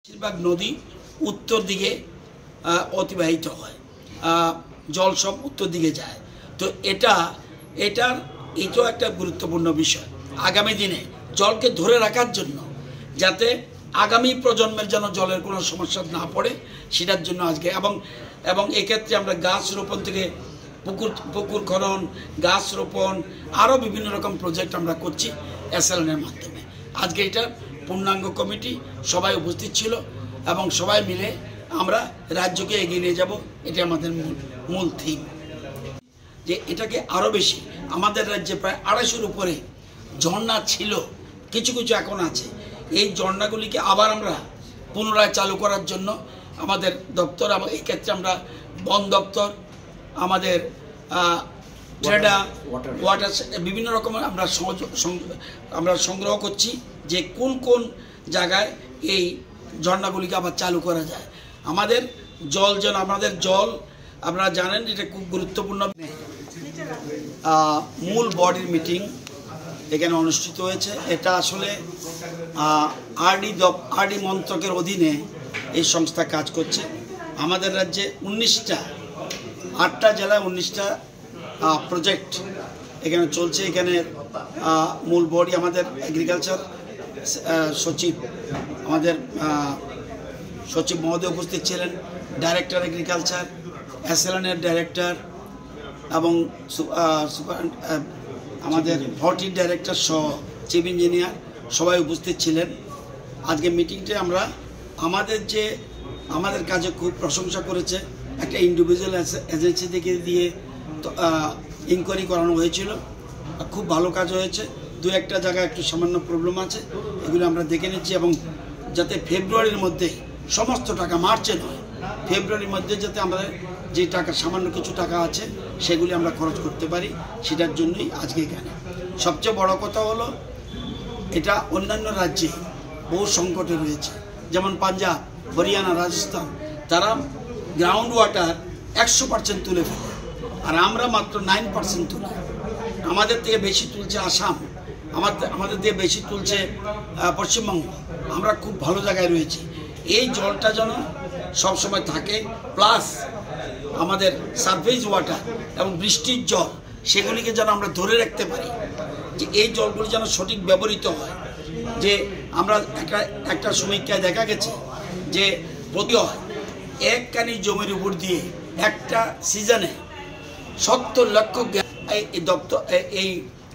বেশিরভাগ নদী উত্তর দিকে অতিবাহিত হয়, জল সব উত্তর দিকে যায়। তো এটার একটা গুরুত্বপূর্ণ বিষয়। আগামী দিনে জলকে ধরে রাখার জন্য, যাতে আগামী প্রজন্মের যেন জলের কোনো সমস্যা না পড়ে, সেটার জন্য আজকে এবং এক্ষেত্রে আমরা গাছ রোপণ থেকে পুকুর খনন, গাছ রোপণ, আরও বিভিন্ন রকম প্রজেক্ট আমরা করছি এসএলএনের মাধ্যমে। আজকে এটা পূর্ণাঙ্গ কমিটি সবাই উপস্থিত ছিল এবং সবাই মিলে আমরা রাজ্যকে এগিয়ে নিয়ে যাব। এটা আমাদের মূল থিম, যে এটাকে আরও বেশি। আমাদের রাজ্যে প্রায় 250-এর উপরে ঝর্ণা ছিল, কিছু কিছু এখন আছে। এই ঝর্ণাগুলিকে আবার আমরা পুনরায় চালু করার জন্য আমাদের দপ্তর, এই ক্ষেত্রে আমরা বন দপ্তর, আমাদের ট্রেডা, ওয়াটার, বিভিন্ন রকমের আমরা সংগ্রহ করছি যে কোন কোন জায়গায় এই ঝর্ণাগুলিকে আবার চালু করা যায়। আমাদের জল আপনারা জানেন, এটা খুব গুরুত্বপূর্ণ। মূল বডির মিটিং এখানে অনুষ্ঠিত হয়েছে। এটা আসলে আরডি মন্ত্রকের অধীনে এই সংস্থা কাজ করছে। আমাদের রাজ্যে 8টা জেলায় 19টা প্রজেক্ট এখানে চলছে। এখানে মূল বডি আমাদের এগ্রিকালচার সচিব, আমাদের সচিব মহোদয় উপস্থিত ছিলেন, ডাইরেক্টর এগ্রিকালচার, এসএলএনের ডাইরেক্টর এবং আমাদের হর্টির ডাইরেক্টর সহ চিফ ইঞ্জিনিয়ার সবাই উপস্থিত ছিলেন। আজকে মিটিংটা আমরা আমাদের কাজে খুব প্রশংসা করেছে। একটা ইন্ডিভিজুয়াল এজেন্সি থেকে দিয়ে ইনকোয়ারি করানো হয়েছিল, খুব ভালো কাজ হয়েছে। 2-1টা জায়গায় একটু সামান্য প্রবলেম আছে, এগুলো আমরা দেখে নিচ্ছি এবং যাতে ফেব্রুয়ারির মধ্যে সমস্ত টাকা, মার্চে নয়, ফেব্রুয়ারির মধ্যে যাতে আমরা যে টাকা, সামান্য কিছু টাকা আছে, সেগুলি আমরা খরচ করতে পারি, সেটার জন্যই আজকে এখানে। সবচেয়ে বড় কথা হলো, এটা অন্যান্য রাজ্যে বহু সংকটে রয়েছে, যেমন পাঞ্জাব, হরিয়ানা, রাজস্থান, তারা গ্রাউন্ড ওয়াটার 100% তুলে ফেলে, আর আমরা মাত্র 9% তুলি। আমাদের থেকে বেশি তুলছে আসাম, আমাদের থেকে বেশি তুলছে পশ্চিমবঙ্গ। আমরা খুব ভালো জায়গায় রয়েছি। এই জলটা যেন সবসময় থাকে, প্লাস আমাদের সারফেস ওয়াটার এবং বৃষ্টির জল, সেগুলিকে যেন আমরা ধরে রাখতে পারি, যে এই জলগুলি যেন সঠিক ব্যবহৃত হয়। যে আমরা একটা সমীক্ষায় দেখা গেছে যে প্রতি 1 কানি জমির উপর দিয়ে একটা সিজনে 70 লক্ষ এই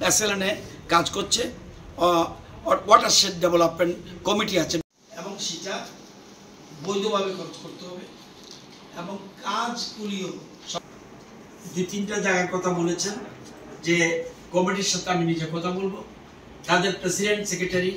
এসএলএনে কাজ করছে। ওয়াটারশেড ডেভেলপমেন্ট কমিটি আছে এবং সেটা বৈধভাবে খরচ করতে হবে এবং কাজগুলিও 2-3টা জায়গার কথা বলেছেন, যে কমিটির সাথে আমি নিজে কথা বলবো, তাদের প্রেসিডেন্ট, সেক্রেটারি